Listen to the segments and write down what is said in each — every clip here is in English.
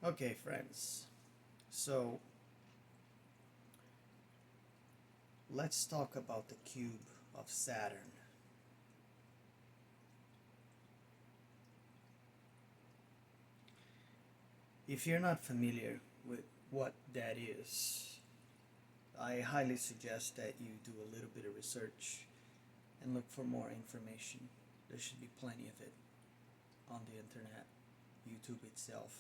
Okay, friends. So let's talk about the cube of Saturn. If you're not familiar with what that is, I highly suggest that you do a little bit of research and look for more information. There should be plenty of it on the internet, YouTube itself.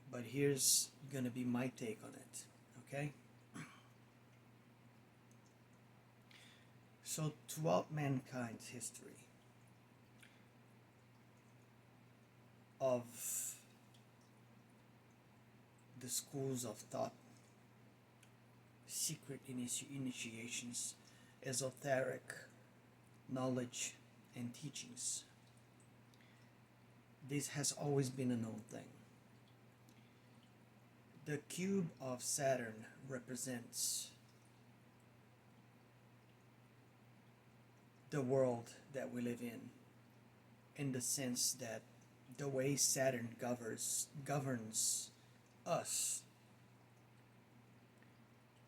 But here's gonna be my take on it, okay? So, throughout mankind's history, of the schools of thought, secret initiations, esoteric knowledge, and teachings, this has always been a known thing. The cube of Saturn represents the world that we live in the sense that the way Saturn governs us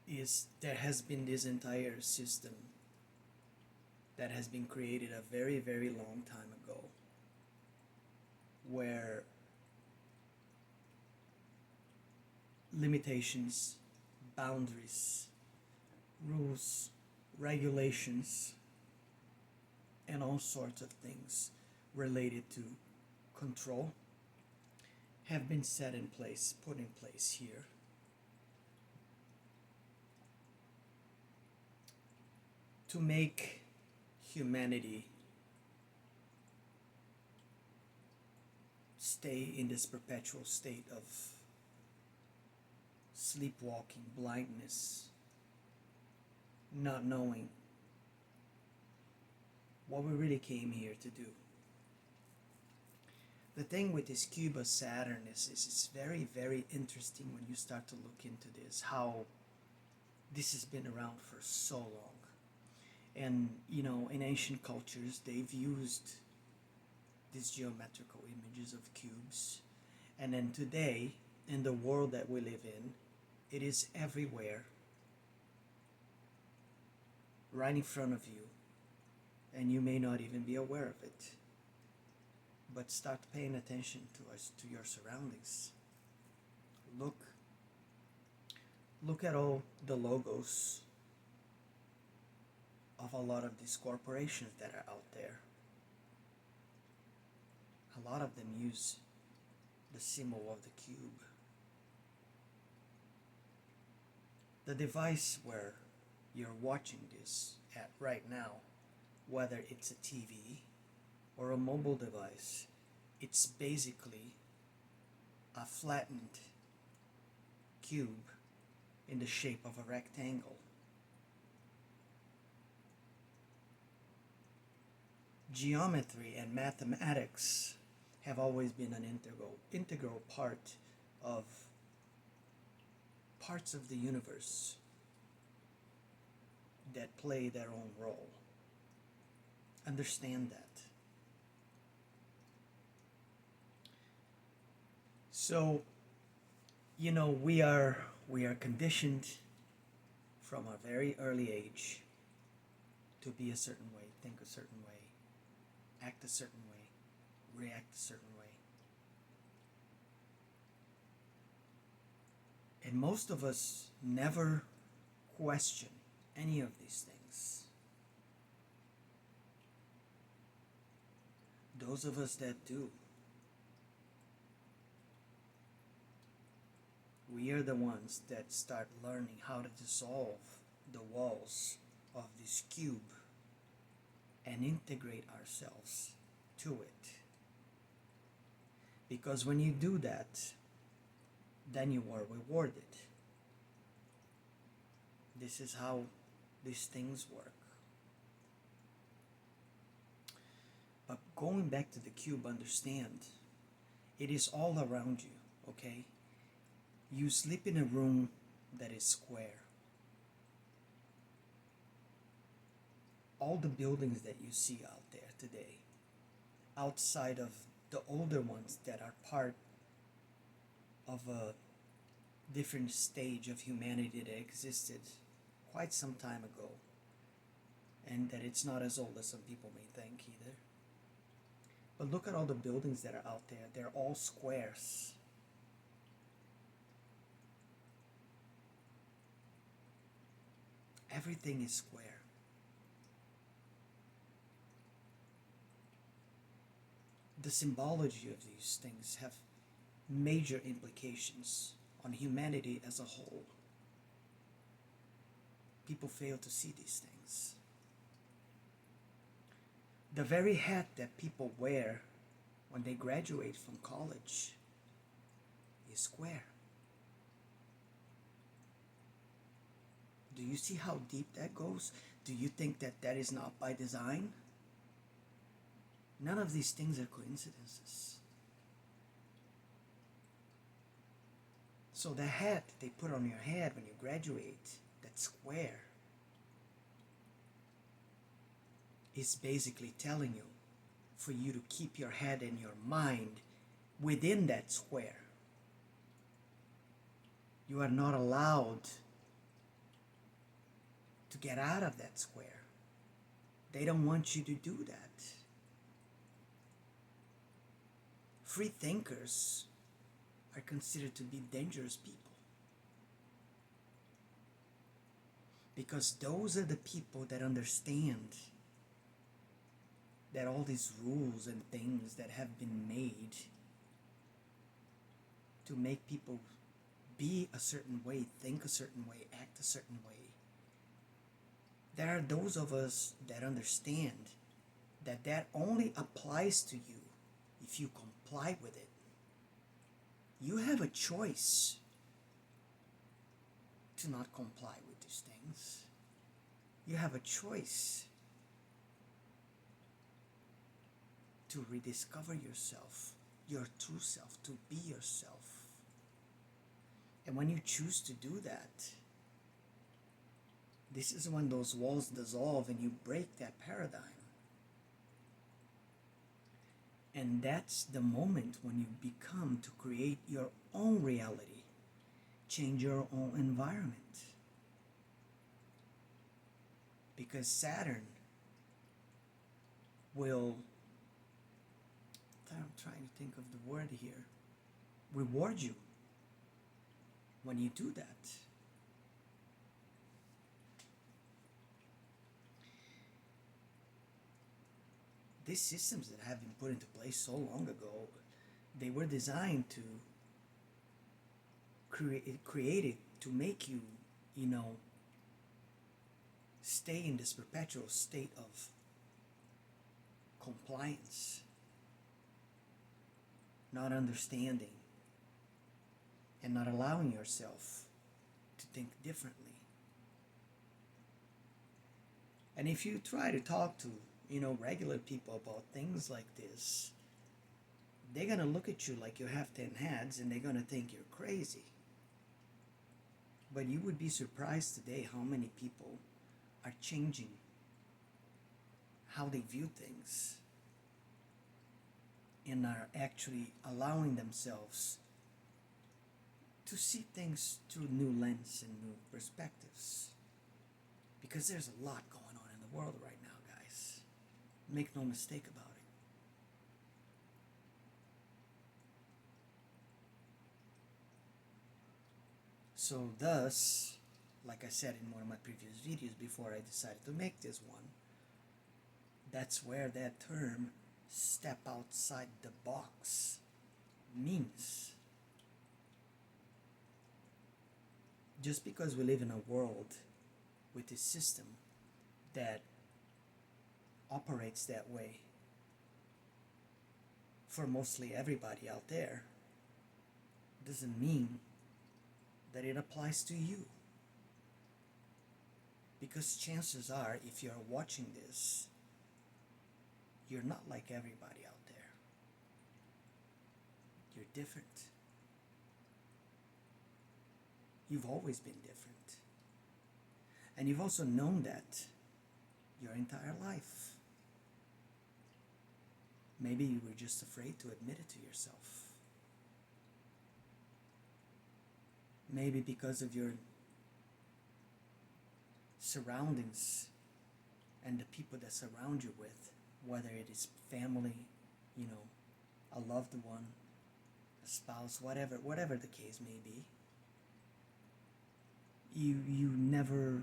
is there has been this entire system that has been created a very, very long time ago where limitations, boundaries, rules, regulations, and all sorts of things related to control have been set in place, put in place here. To make humanity stay in this perpetual state of sleepwalking, blindness, not knowing what we really came here to do. The thing with this cube of Saturn is it's very, very interesting when you start to look into this, how this has been around for so long. And, in ancient cultures, they've used these geometrical images of cubes. And then today, in the world that we live in, it is everywhere, right in front of you, and you may not even be aware of it. But start paying attention to your surroundings. Look at all the logos of a lot of these corporations that are out there. A lot of them use the symbol of the cube. The device where you're watching this at right now, whether it's a TV or a mobile device, it's basically a flattened cube in the shape of a rectangle. Geometry and mathematics have always been an integral part of parts of the universe that play their own role. Understand that. So, we are conditioned from a very early age to be a certain way, think a certain way, act a certain way, react a certain way. And most of us never question any of these things. Those of us that do, we are the ones that start learning how to dissolve the walls of this cube and integrate ourselves to it. Because when you do that, then you are rewarded. This is how these things work. But going back to the cube, understand, it is all around you, okay? You sleep in a room that is square. All the buildings that you see out there today, outside of the older ones that are part of a different stage of humanity that existed quite some time ago, and that it's not as old as some people may think either. But look at all the buildings that are out there. They're all squares. Everything is square. The symbology of these things have major implications on humanity as a whole. People fail to see these things. The very hat that people wear when they graduate from college is square. Do you see how deep that goes? Do you think that that is not by design? None of these things are coincidences. So the hat that they put on your head when you graduate, that square, is basically telling you for you to keep your head and your mind within that square. You are not allowed to get out of that square. They don't want you to do that. Free thinkers are considered to be dangerous people, because those are the people that understand that all these rules and things that have been made to make people be a certain way, think a certain way, act a certain way. There are those of us that understand that that only applies to you if you comply with it. You have a choice to not comply with these things. You have a choice to rediscover yourself, your true self, to be yourself. And when you choose to do that, this is when those walls dissolve and you break that paradigm. And that's the moment when you become to create your own reality, change your own environment. Because Saturn will, I'm trying to think of the word here, reward you when you do that. These systems that have been put into place so long ago, they were designed to created to make you, stay in this perpetual state of compliance, not understanding, and not allowing yourself to think differently. And if you try to talk to regular people about things like this, they're going to look at you like you have 10 heads and they're going to think you're crazy. But you would be surprised today how many people are changing how they view things and are actually allowing themselves to see things through new lens and new perspectives. Because there's a lot going on in the world right now, guys. Make no mistake about it. So thus, like I said in one of my previous videos before I decided to make this one, that's where that term step outside the box means. Just because we live in a world with a system that operates that way for mostly everybody out there doesn't mean that it applies to you. Because chances are, if you're watching this, you're not like everybody out there. You're different. You've always been different. And you've also known that your entire life. Maybe you were just afraid to admit it to yourself. maybe because of your surroundings and the people that surround you with, whether it is family, you know, a loved one, a spouse, whatever the case may be, you never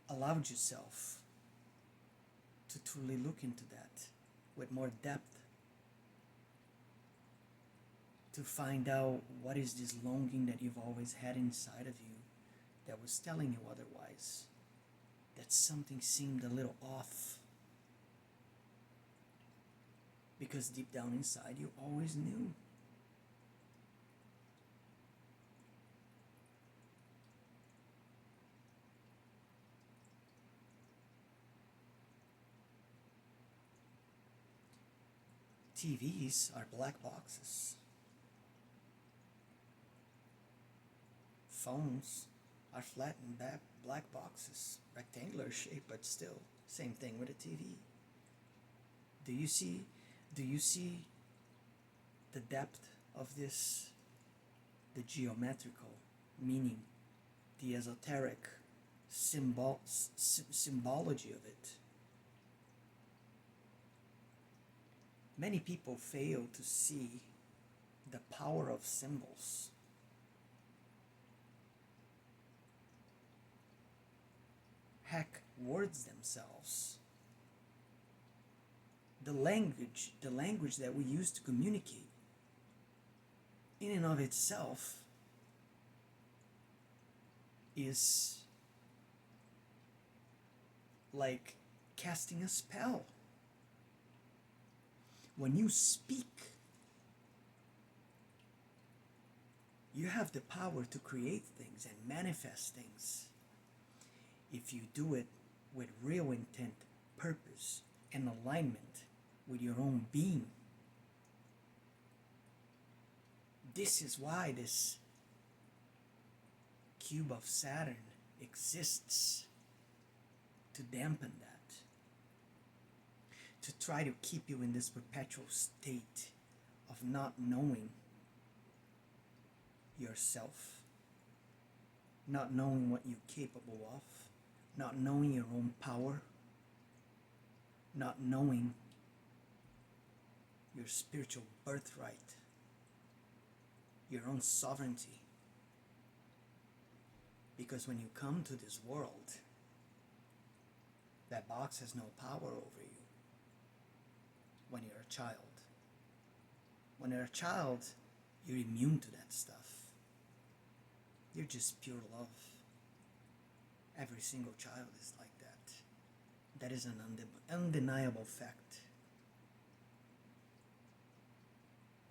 allowed yourself to truly look into that with more depth, to find out what is this longing that you've always had inside of you that was telling you otherwise, that something seemed a little off. Because deep down inside you always knew. TVs are black boxes. Phones are flattened back black boxes, rectangular shape, but still same thing with a TV. Do you see? Do you see the depth of this? The geometrical meaning, the esoteric symbology of it. Many people fail to see the power of symbols. Heck, words themselves. The language that we use to communicate, in and of itself, is like casting a spell. When you speak, you have the power to create things and manifest things. If you do it with real intent, purpose, and alignment with your own being. This is why this Cube of Saturn exists, to dampen that, to try to keep you in this perpetual state of not knowing yourself, not knowing what you're capable of, not knowing your own power, not knowing your spiritual birthright, your own sovereignty. Because when you come to this world, that box has no power over you when you're a child. When you're a child, you're immune to that stuff. You're just pure love. Every single child is like that. That is an undeniable fact.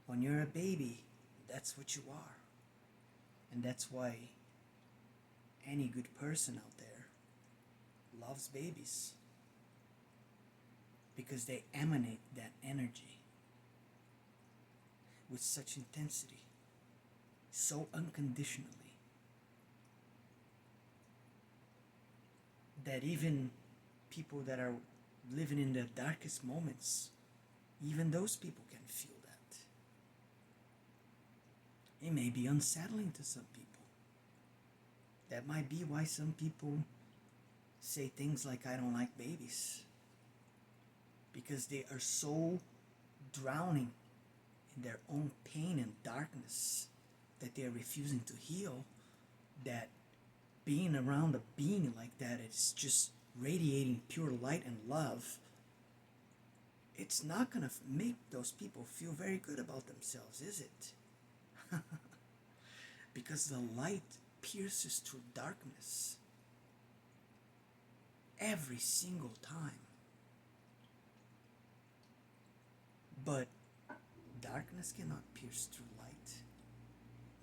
When you're a baby, that's what you are. And that's why any good person out there loves babies. Because they emanate that energy with such intensity, so unconditionally, that even people that are living in their darkest moments, even those people can feel that. It may be unsettling to some people. That might be why some people say things like, I don't like babies. Because they are so drowning in their own pain and darkness that they are refusing to heal, that being around a being like that, it's just radiating pure light and love, it's not going to make those people feel very good about themselves, is it? Because the light pierces through darkness every single time. But darkness cannot pierce through light.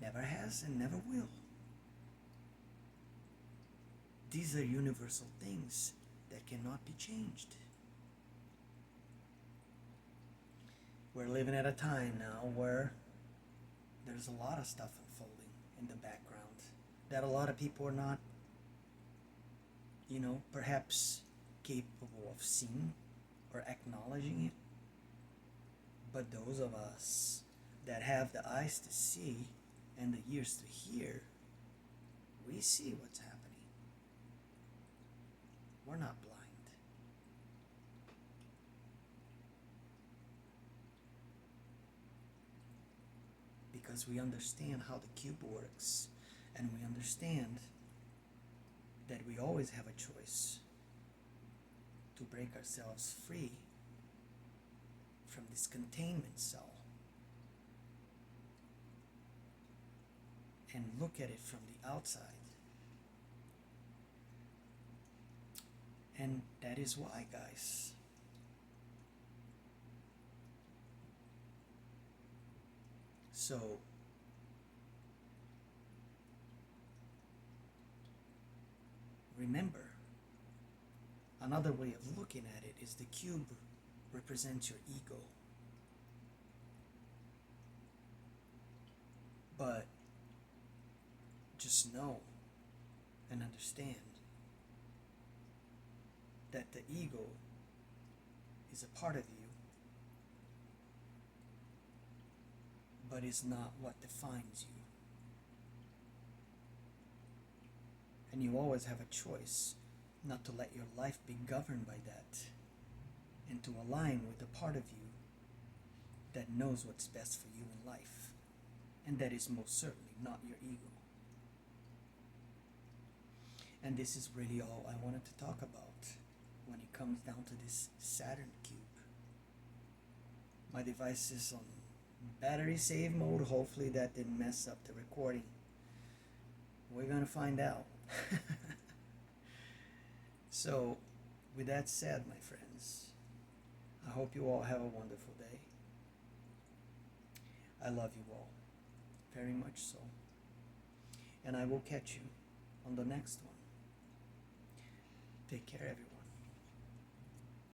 Never has and never will. These are universal things that cannot be changed. We're living at a time now where there's a lot of stuff unfolding in the background that a lot of people are not, perhaps capable of seeing or acknowledging it. But those of us that have the eyes to see and the ears to hear, We see what's happening. We're not blind. Because we understand how the cube works, and we understand that we always have a choice to break ourselves free from this containment cell and look at it from the outside. And that is why, guys, so remember, another way of looking at it is the cube represents your ego. But just know and understand that the ego is a part of you, but is not what defines you. And you always have a choice not to let your life be governed by that, and to align with the part of you that knows what's best for you in life, and that is most certainly not your ego. And this is really all I wanted to talk about when it comes down to this Saturn cube. My device is on battery save mode. Hopefully that didn't mess up the recording. We're gonna find out. So, with that said, my friends, I hope you all have a wonderful day. I love you all, very much so. And I will catch you on the next one. Take care, everyone.